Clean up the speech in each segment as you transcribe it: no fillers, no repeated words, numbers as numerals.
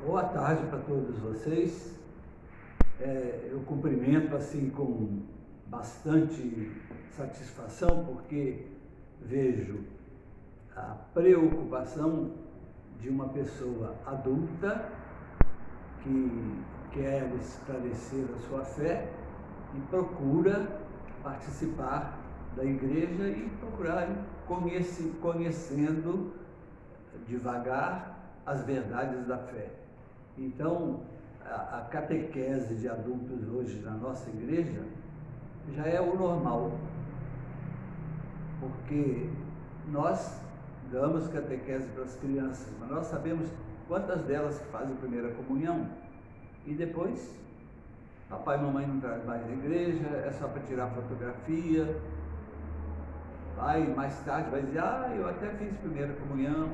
Boa tarde para todos vocês. Eu cumprimento assim com bastante satisfação, porque vejo a preocupação de uma pessoa adulta que quer esclarecer a sua fé e procura participar da igreja e procurar conhecendo devagar as verdades da fé. Então, a catequese de adultos hoje na nossa igreja já é o normal, porque nós damos catequese para as crianças, mas nós sabemos quantas delas que fazem primeira comunhão e depois papai e mamãe não traz mais na igreja, é só para tirar fotografia. Aí mais tarde vai dizer, eu até fiz primeira comunhão,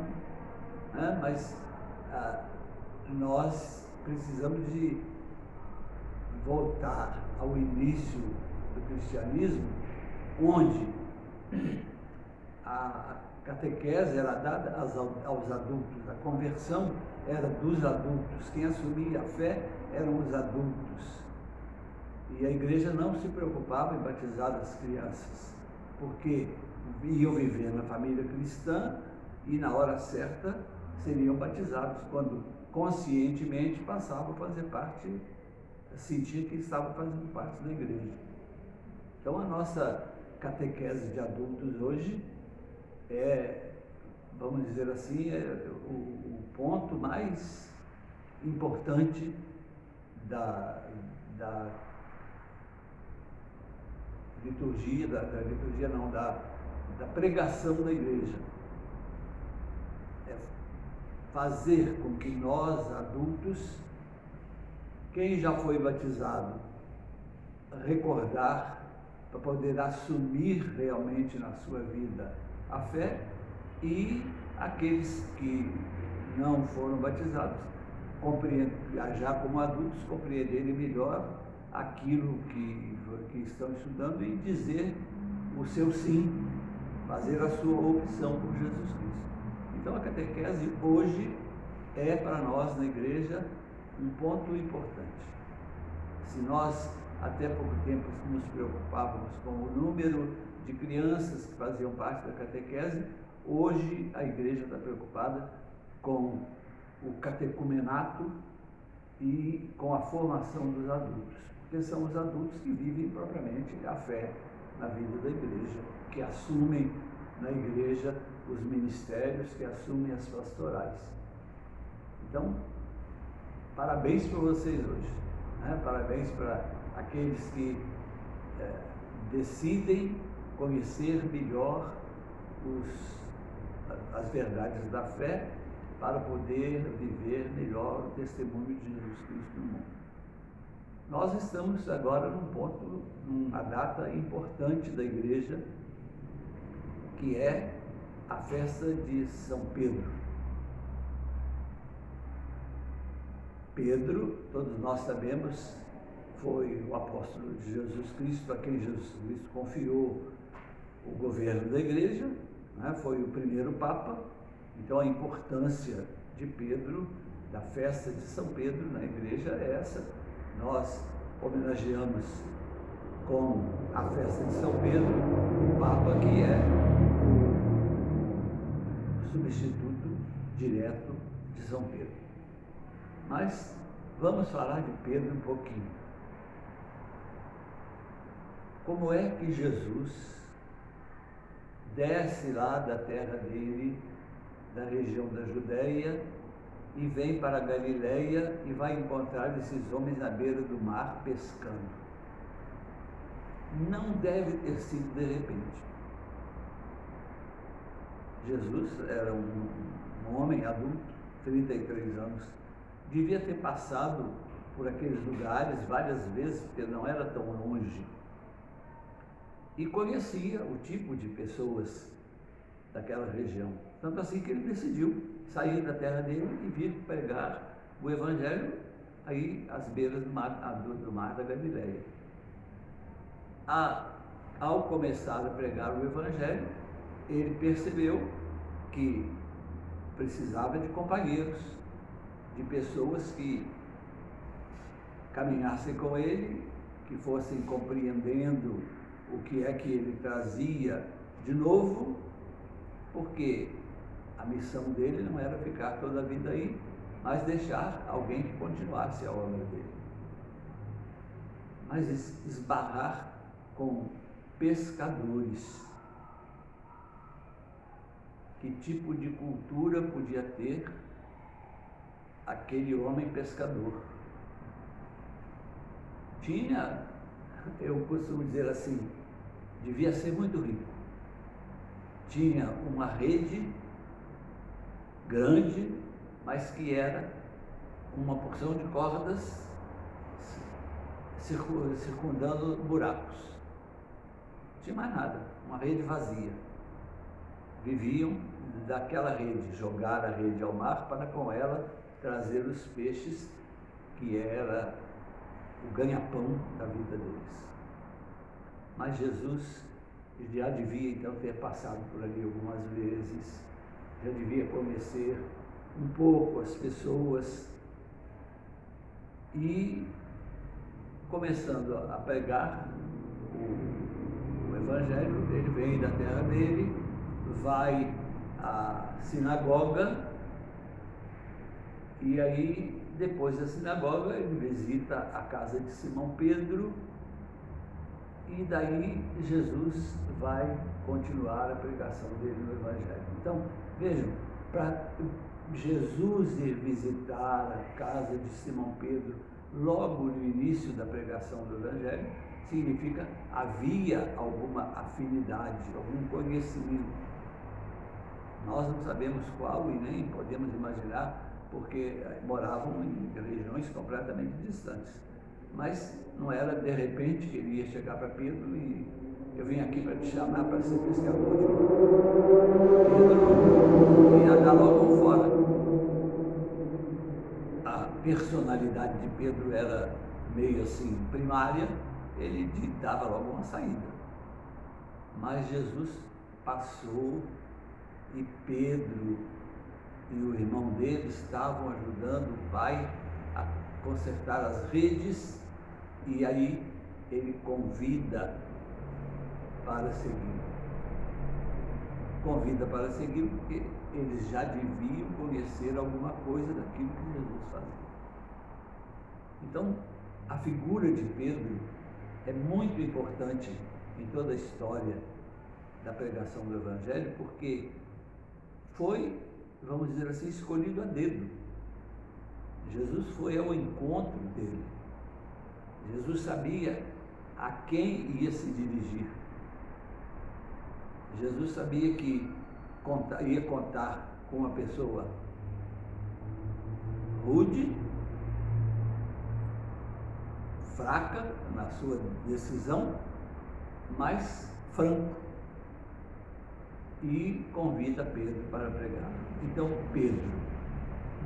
né? Mas nós precisamos de voltar ao início do cristianismo, onde a catequese era dada aos adultos, a conversão era dos adultos, quem assumia a fé eram os adultos. E a igreja não se preocupava em batizar as crianças, porque iam viver na família cristã e na hora certa seriam batizados, quando conscientemente passavam a fazer parte, sentir que estavam fazendo parte da igreja. Então a nossa catequese de adultos hoje vamos dizer assim, o ponto mais importante da liturgia, da pregação da igreja. É fazer com que nós, adultos, quem já foi batizado, recordar para poder assumir realmente na sua vida a fé, e aqueles que não foram batizados, já como adultos, compreenderem melhor aquilo que estão estudando e dizer o seu sim, fazer a sua opção por Jesus Cristo. Então a catequese hoje é para nós na igreja um ponto importante. Se nós até pouco tempo nos preocupávamos com o número de crianças que faziam parte da catequese, hoje a igreja está preocupada com o catecumenato e com a formação dos adultos, porque são os adultos que vivem propriamente a fé na vida da igreja, que assumem na igreja os ministérios, que assumem as pastorais. Então, parabéns para vocês hoje, né? Parabéns para aqueles que decidem conhecer melhor as verdades da fé para poder viver melhor o testemunho de Jesus Cristo no mundo. Nós estamos agora numa data importante da igreja, que é a festa de São Pedro. Pedro, todos nós sabemos, foi o apóstolo de Jesus Cristo, a quem Jesus Cristo confiou o governo da igreja, né? Foi o primeiro Papa. Então a importância de Pedro, da festa de São Pedro na igreja é essa. Nós homenageamos com a festa de São Pedro o Papa, que é o substituto direto de São Pedro. Mas vamos falar de Pedro um pouquinho. Como é que Jesus desce lá da terra dele, da região da Judéia, e vem para a Galileia e vai encontrar esses homens à beira do mar pescando? Não deve ter sido de repente. Jesus era um homem adulto, 33 anos, devia ter passado por aqueles lugares várias vezes, porque não era tão longe, e conhecia o tipo de pessoas daquela região. Tanto assim que ele decidiu sair da terra dele e vir pregar o Evangelho aí às beiras do mar da Galileia. Ao começar a pregar o Evangelho, ele percebeu que precisava de companheiros, de pessoas que caminhassem com ele, que fossem compreendendo o que é que ele trazia de novo, porque a missão dele não era ficar toda a vida aí, mas deixar alguém que continuasse a obra dele. Mas esbarrar com pescadores. Que tipo de cultura podia ter aquele homem pescador? Tinha, eu costumo dizer assim, devia ser muito rico. Tinha uma rede grande, mas que era uma porção de cordas circundando buracos. Não tinha mais nada, uma rede vazia. Viviam daquela rede, jogar a rede ao mar para com ela trazer os peixes, que era o ganha-pão da vida deles. Mas Jesus já devia então ter passado por ali algumas vezes, já devia conhecer um pouco as pessoas e, começando a pregar o Evangelho, ele vem da terra dele, vai à sinagoga e aí, depois da sinagoga, ele visita a casa de Simão Pedro e daí Jesus vai continuar a pregação dele no Evangelho. Então, vejam, para Jesus ir visitar a casa de Simão Pedro logo no início da pregação do Evangelho, significa havia alguma afinidade, algum conhecimento. Nós não sabemos qual e nem podemos imaginar, porque moravam em regiões completamente distantes. Mas não era de repente que ele ia chegar para Pedro e eu vim aqui para te chamar para ser pescador de Pedro ia dar logo fora. A personalidade de Pedro era meio assim primária, ele dava logo uma saída. Mas Jesus passou e Pedro e o irmão dele estavam ajudando o pai a consertar as redes e aí ele convida para seguir. Convida para seguir porque eles já deviam conhecer alguma coisa daquilo que Jesus fazia. Então, a figura de Pedro é muito importante em toda a história da pregação do Evangelho, porque foi, vamos dizer assim, escolhido a dedo. Jesus foi ao encontro dele. Jesus sabia a quem ia se dirigir. Jesus sabia que ia contar com uma pessoa rude, fraca na sua decisão, mas franco. E convida Pedro para pregar. Então, Pedro,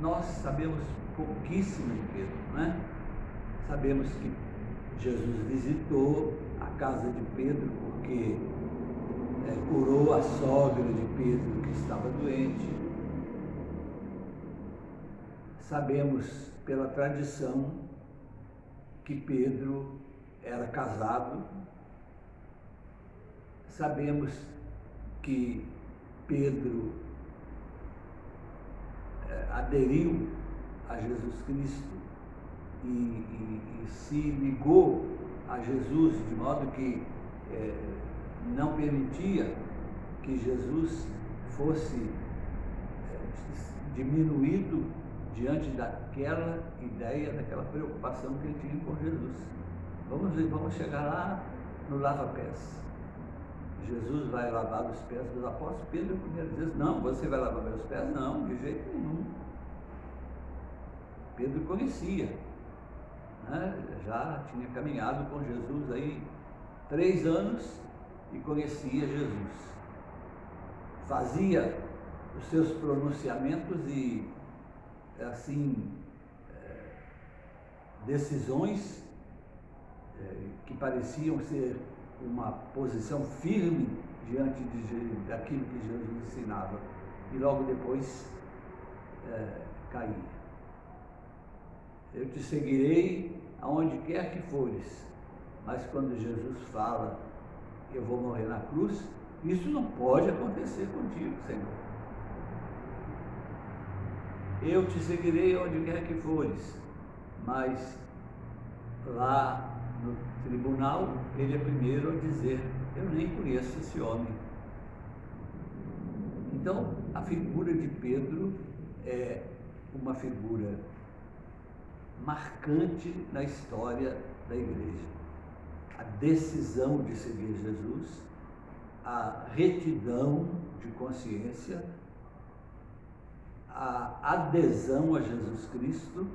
nós sabemos pouquíssimo de Pedro, né? Sabemos que Jesus visitou a casa de Pedro porque curou a sogra de Pedro que estava doente. Sabemos pela tradição que Pedro era casado. Sabemos que Pedro aderiu a Jesus Cristo e se ligou a Jesus de modo que não permitia que Jesus fosse diminuído diante daquela ideia, daquela preocupação que ele tinha com Jesus. Vamos chegar lá no lava-pés. Jesus vai lavar os pés dos apóstolos. Pedro primeiro diz: não, você vai lavar meus pés? Não, de jeito nenhum. Pedro conhecia, né? Já tinha caminhado com Jesus aí 3 anos e conhecia Jesus. Fazia os seus pronunciamentos e assim decisões que pareciam ser uma posição firme diante daquilo que Jesus ensinava e logo depois caía. eu te seguirei aonde quer que fores. Mas quando Jesus fala, eu vou morrer na cruz, isso não pode acontecer contigo, Senhor. Eu te seguirei onde quer que fores, mas lá no tribunal, ele é primeiro a dizer, eu nem conheço esse homem. Então, a figura de Pedro é uma figura marcante na história da igreja. A decisão de seguir Jesus, a retidão de consciência, a adesão a Jesus Cristo,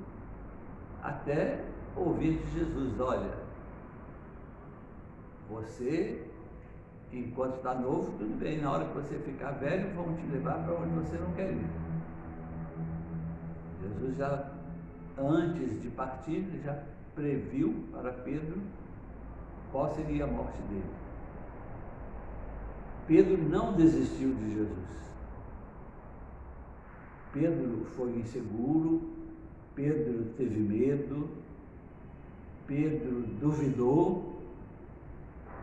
até ouvir de Jesus, olha, você, enquanto está novo, tudo bem, na hora que você ficar velho, vão te levar para onde você não quer ir. Jesus já, antes de partir, já previu para Pedro qual seria a morte dele. Pedro não desistiu de Jesus. Pedro foi inseguro, Pedro teve medo, Pedro duvidou,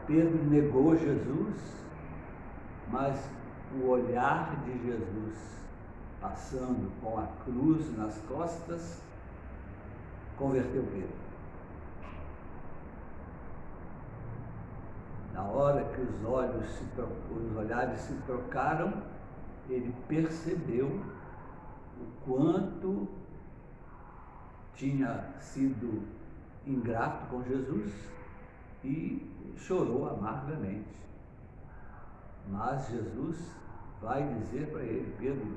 Pedro negou Jesus, mas o olhar de Jesus passando com a cruz nas costas converteu Pedro. Na hora que os olhares se trocaram, ele percebeu o quanto tinha sido ingrato com Jesus e chorou amargamente. Mas Jesus vai dizer para ele, Pedro,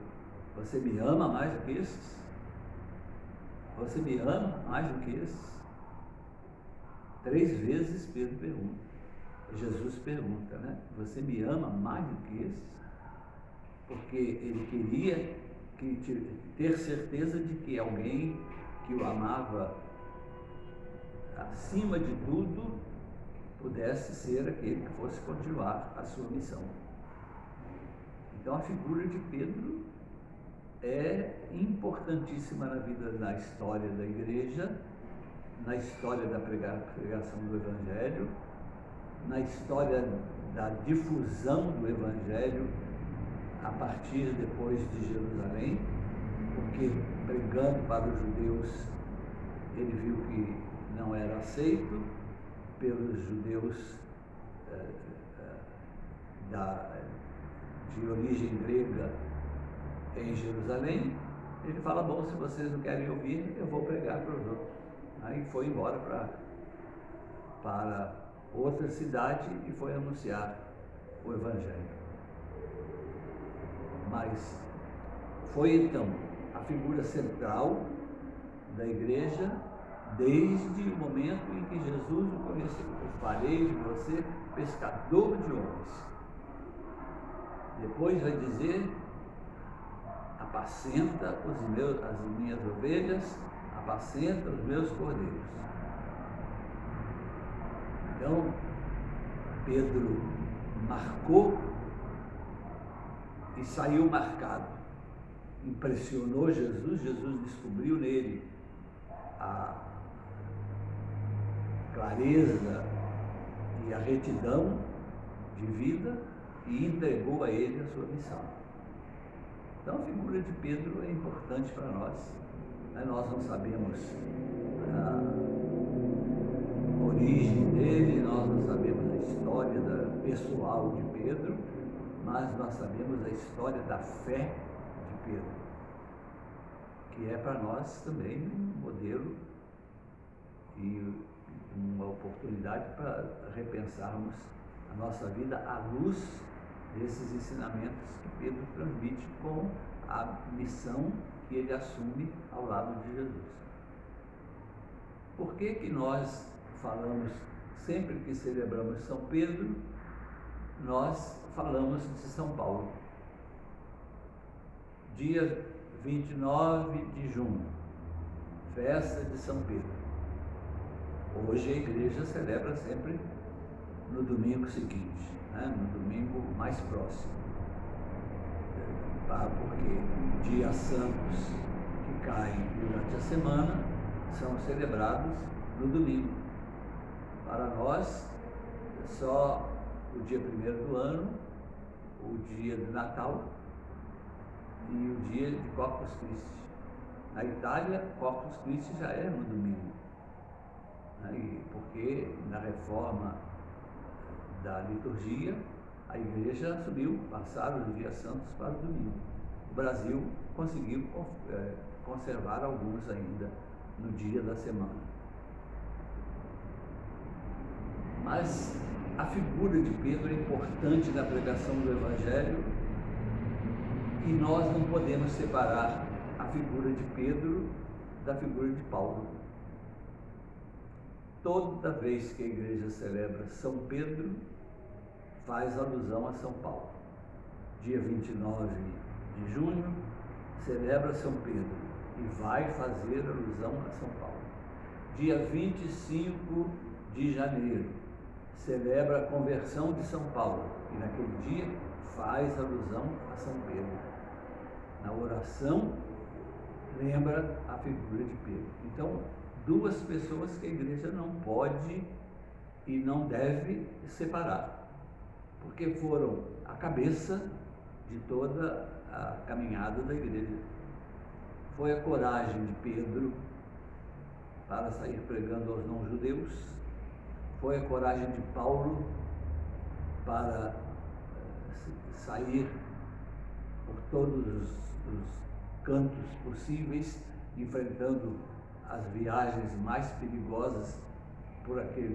você me ama mais do que esses? Você me ama mais do que esses? 3 vezes Pedro pergunta. Jesus pergunta, né? Você me ama mais do que esses? Porque ele queria ter certeza de que alguém que o amava acima de tudo pudesse ser aquele que fosse continuar a sua missão. Então a figura de Pedro é importantíssima na história da igreja, na história da pregação do Evangelho, na história da difusão do Evangelho a partir depois de Jerusalém, porque pregando para os judeus ele viu que não era aceito pelos judeus de origem grega em Jerusalém. Ele fala, bom, se vocês não querem ouvir, eu vou pregar para os outros. Aí foi embora para outra cidade e foi anunciar o Evangelho. Mas foi então a figura central da igreja desde o momento em que Jesus o conheceu. Eu farei de você pescador de homens. Depois vai dizer, apacenta as minhas ovelhas, apacenta os meus cordeiros. Então, Pedro marcou e saiu marcado. Impressionou Jesus, Jesus descobriu nele a clareza e a retidão de vida e entregou a ele a sua missão. Então a figura de Pedro é importante para nós. Nós não sabemos a origem dele, nós não sabemos a história pessoal de Pedro, mas nós sabemos a história da fé de Pedro, que é para nós também um modelo e uma oportunidade para repensarmos a nossa vida à luz desses ensinamentos que Pedro transmite com a missão que ele assume ao lado de Jesus. Por que nós falamos, sempre que celebramos São Pedro, nós falamos de São Paulo? Dia 29 de junho, festa de São Pedro. Hoje a igreja celebra sempre no domingo seguinte, no domingo mais próximo, porque dias santos que caem durante a semana são celebrados no domingo. Para nós, só o dia 1º do ano, o dia do Natal e o dia de Corpus Christi. Na Itália, Corpus Christi já é no domingo, né? Porque na reforma da liturgia, a igreja assumiu, passaram os dias santos para o domingo. O Brasil conseguiu conservar alguns ainda no dia da semana. Mas a figura de Pedro é importante na pregação do Evangelho e nós não podemos separar a figura de Pedro da figura de Paulo. Toda vez que a igreja celebra São Pedro, faz alusão a São Paulo. Dia 29 de junho, celebra São Pedro e vai fazer alusão a São Paulo. Dia 25 de janeiro, celebra a conversão de São Paulo e naquele dia faz alusão a São Pedro. Na oração, lembra a figura de Pedro. Então, duas pessoas que a igreja não pode e não deve separar, porque foram a cabeça de toda a caminhada da igreja. Foi a coragem de Pedro para sair pregando aos não-judeus, foi a coragem de Paulo para sair por todos os cantos possíveis, enfrentando as viagens mais perigosas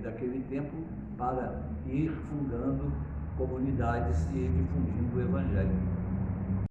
daquele tempo, para ir fundando comunidades e difundindo o Evangelho.